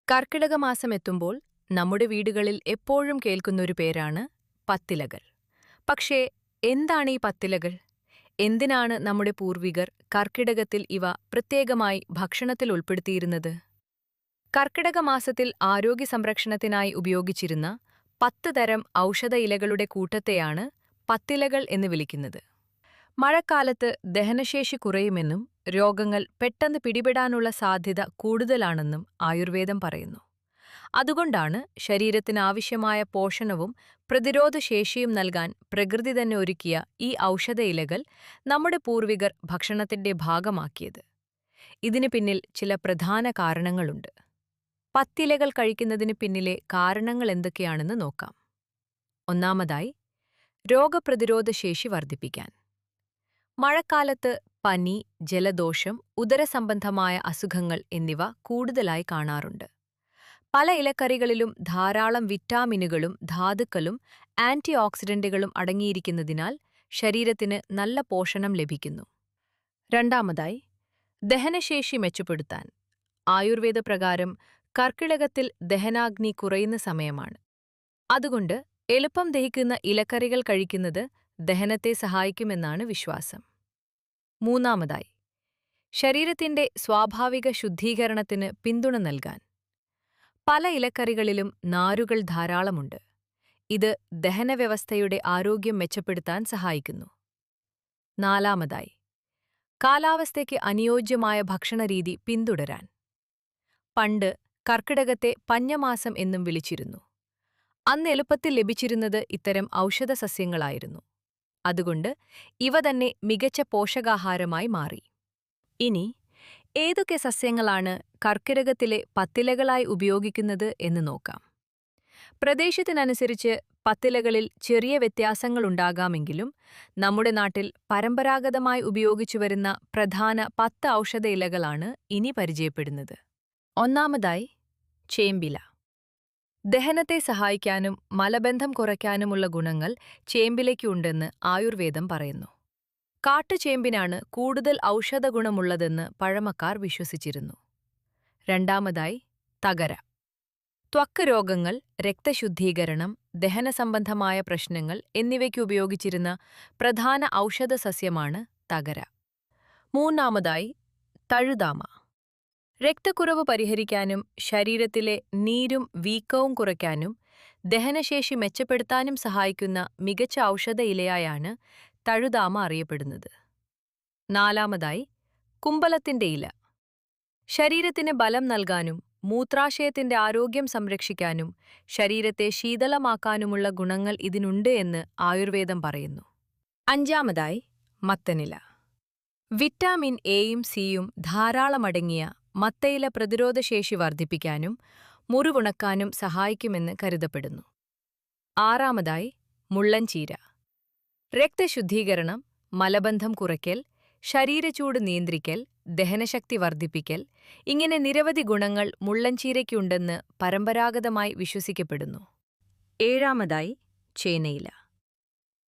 കർക്കിടക മാസം എത്തുമ്പോൾ നമ്മുടെ വീടുകളിൽ എപ്പോഴും കേൾക്കുന്നൊരു പേരാണ് പത്തിലകൾ. പക്ഷേ എന്താണ് ഈ പത്തിലകൾ? എന്തിനാണ് നമ്മുടെ പൂർവികർ കർക്കിടകത്തിൽ ഇവ പ്രത്യേകമായി ഭക്ഷണത്തിൽ ഉൾപ്പെടുത്തിയിരുന്നത്? കർക്കിടക മാസത്തിൽ ആരോഗ്യ സംരക്ഷണത്തിനായി ഉപയോഗിച്ചിരുന്ന 10 തരം ഔഷധ ഇലകളുടെ കൂട്ടത്തെയാണ് പത്തിലകൾ എന്ന് വിളിക്കുന്നത്. മഴക്കാലത്ത് ദഹനശേഷി കുറയുമെന്നും രോഗങ്ങൾ പെട്ടെന്ന് പിടിപെടാനുള്ള സാധ്യത കൂടുതലാണെന്നും ആയുർവേദം പറയുന്നു. അതുകൊണ്ടാണ് ശരീരത്തിന് ആവശ്യമായ പോഷണവും പ്രതിരോധശേഷിയും നൽകാൻ പ്രകൃതി തന്നെ ഒരുക്കിയ ഈ ഔഷധ ഇലകൾ നമ്മുടെ പൂർവികർ ഭക്ഷണത്തിന്റെ ഭാഗമാക്കിയത്. ഇതിന് പിന്നിൽ ചില പ്രധാന കാരണങ്ങളുണ്ട്. പത്തിലകൾ കഴിക്കുന്നതിന് പിന്നിലെ കാരണങ്ങൾ എന്തൊക്കെയാണെന്ന് നോക്കാം. ഒന്നാമതായി, രോഗപ്രതിരോധശേഷി വർദ്ധിപ്പിക്കാൻ. മഴക്കാലത്ത് പനി, ജലദോഷം, ഉദരസംബന്ധമായ അസുഖങ്ങൾ എന്നിവ കൂടുതലായി കാണാറുണ്ട്. പല ഇലക്കറികളിലും ധാരാളം വിറ്റാമിനുകളും ധാതുക്കളും ആന്റി ഓക്സിഡന്റുകളും അടങ്ങിയിരിക്കുന്നതിനാൽ ശരീരത്തിന് നല്ല പോഷണം ലഭിക്കുന്നു. രണ്ടാമതായി, ദഹനശേഷി മെച്ചപ്പെടുത്താൻ. ആയുർവേദ പ്രകാരം കർക്കിടകത്തിൽ ദഹനാഗ്നി കുറയുന്ന സമയമാണ്. അതുകൊണ്ട് എളുപ്പം ദഹിക്കുന്ന ഇലക്കറികൾ കഴിക്കുന്നത് ദഹനത്തെ സഹായിക്കുമെന്നാണ് വിശ്വാസം. മൂന്നാമതായി, ശരീരത്തിന്റെ സ്വാഭാവിക ശുദ്ധീകരണത്തിന് പിന്തുണ നൽകാൻ. പല ഇലക്കറികളിലും നാരുകൾ ധാരാളമുണ്ട്. ഇത് ദഹനവ്യവസ്ഥയുടെ ആരോഗ്യം മെച്ചപ്പെടുത്താൻ സഹായിക്കുന്നു. നാലാമതായി, കാലാവസ്ഥയ്ക്ക് അനുയോജ്യമായ ഭക്ഷണരീതി പിന്തുടരാൻ. പണ്ട് കർക്കിടകത്തെ പഞ്ഞമാസം എന്നും വിളിച്ചിരുന്നു. അന്ന് എളുപ്പത്തിൽ ലഭിച്ചിരുന്നത് ഇത്തരം ഔഷധസസ്യങ്ങളായിരുന്നു. അതുകൊണ്ട് ഇവ തന്നെ മികച്ച പോഷകാഹാരമായി മാറി. ഇനി ഏതൊക്കെ സസ്യങ്ങളാണ് കർക്കിടകത്തിലെ പത്തിലകളായി ഉപയോഗിക്കുന്നത് എന്ന് നോക്കാം. പ്രദേശത്തിനനുസരിച്ച് പത്തിലകളിൽ ചെറിയ വ്യത്യാസങ്ങളുണ്ടാകാമെങ്കിലും നമ്മുടെ നാട്ടിൽ പരമ്പരാഗതമായി ഉപയോഗിച്ചുവരുന്ന പ്രധാന 10 ഔഷധ ഇലകളാണ് ഇനി പരിചയപ്പെടുന്നത്. ഒന്നാമതായി, ചേമ്പില. ദഹനത്തെ സഹായിക്കാനും മലബന്ധം കുറയ്ക്കാനുമുള്ള ഗുണങ്ങൾ ചേമ്പിലയ്ക്കുണ്ടെന്ന് ആയുർവേദം പറയുന്നു. കാട്ടുചേമ്പിനാണ് കൂടുതൽ ഔഷധഗുണമുള്ളതെന്ന് പഴമക്കാർ വിശ്വസിച്ചിരുന്നു. രണ്ടാമതായി, തകര. ത്വക്ക് രോഗങ്ങൾ, രക്തശുദ്ധീകരണം, ദഹനസംബന്ധമായ പ്രശ്നങ്ങൾ എന്നിവയ്ക്ക് ഉപയോഗിച്ചിരുന്ന പ്രധാന ഔഷധസസ്യമാണ് തകര. മൂന്നാമതായി, തഴുതാമ. രക്തക്കുറവ് പരിഹരിക്കാനും ശരീരത്തിലെ നീരും വീക്കവും കുറയ്ക്കാനും ദഹനശേഷി മെച്ചപ്പെടുത്താനും സഹായിക്കുന്ന മികച്ച ഔഷധ ഇലയായാണ് തഴുതാമ അറിയപ്പെടുന്നത്. നാലാമതായി, കുമ്പളത്തിന്റെ ഇല. ശരീരത്തിന് ബലം നൽകാനും മൂത്രാശയത്തിന്റെ ആരോഗ്യം സംരക്ഷിക്കാനും ശരീരത്തെ ശീതളമാക്കാനുമുള്ള ഗുണങ്ങൾ ഇതിനുണ്ട് എന്ന് ആയുർവേദം പറയുന്നു. അഞ്ചാമതായി, മത്തനില. വിറ്റാമിൻ എയും സിയും ധാരാളമടങ്ങിയ മത്തയില പ്രതിരോധശേഷി വർദ്ധിപ്പിക്കാനും മുറിവുണക്കാനും സഹായിക്കുമെന്ന് കരുതപ്പെടുന്നു. ആറാമതായി, മുള്ളൻചീര. രക്തശുദ്ധീകരണം, മലബന്ധം കുറയ്ക്കൽ, ശരീരചൂട് നിയന്ത്രിക്കൽ, ദഹനശക്തി വർദ്ധിപ്പിക്കൽ ഇങ്ങനെ നിരവധി ഗുണങ്ങൾ മുള്ളൻചീരയ്ക്കുണ്ടെന്ന് പരമ്പരാഗതമായി വിശ്വസിക്കപ്പെടുന്നു. ഏഴാമതായി, ചേനയില.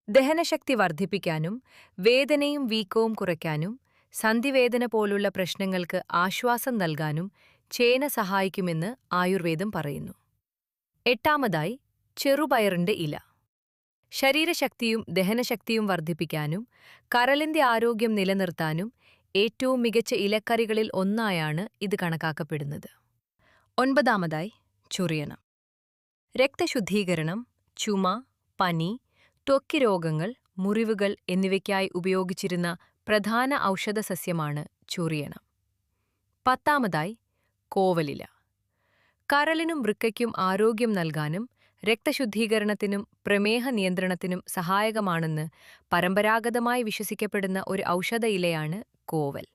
ദഹനശക്തി വർദ്ധിപ്പിക്കാനും വേദനയും വീക്കവും കുറയ്ക്കാനും സന്ധിവേദന പോലുള്ള പ്രശ്നങ്ങൾക്ക് ആശ്വാസം നൽകാനും ചേന സഹായിക്കുമെന്ന് ആയുർവേദം പറയുന്നു. എട്ടാമതായി, ചെറുപയറിന്റെ ഇല. ശരീരശക്തിയും ദഹനശക്തിയും വർദ്ധിപ്പിക്കാനും കരളിന്റെ ആരോഗ്യം നിലനിർത്താനും ഏറ്റവും മികച്ച ഇലക്കറികളിൽ ഒന്നായാണ് ഇത് കണക്കാക്കപ്പെടുന്നത്. ഒൻപതാമതായി, ചൊറിയണം. രക്തശുദ്ധീകരണം, ചുമ, പനി, ത്വക്ക് രോഗങ്ങൾ, മുറിവുകൾ എന്നിവയ്ക്കായി ഉപയോഗിച്ചിരുന്ന പ്രധാന ഔഷധസസ്യമാണ് ചൊറിയണം. പത്താമതായി, കോവലില. കരളിനും വൃക്കയ്ക്കും ആരോഗ്യം നൽകാനും രക്തശുദ്ധീകരണത്തിനും പ്രമേഹ നിയന്ത്രണത്തിനും സഹായകമാണെന്ന് പരമ്പരാഗതമായി വിശ്വസിക്കപ്പെടുന്ന ഒരു ഔഷധ ഇലയാണ് കോവൽ.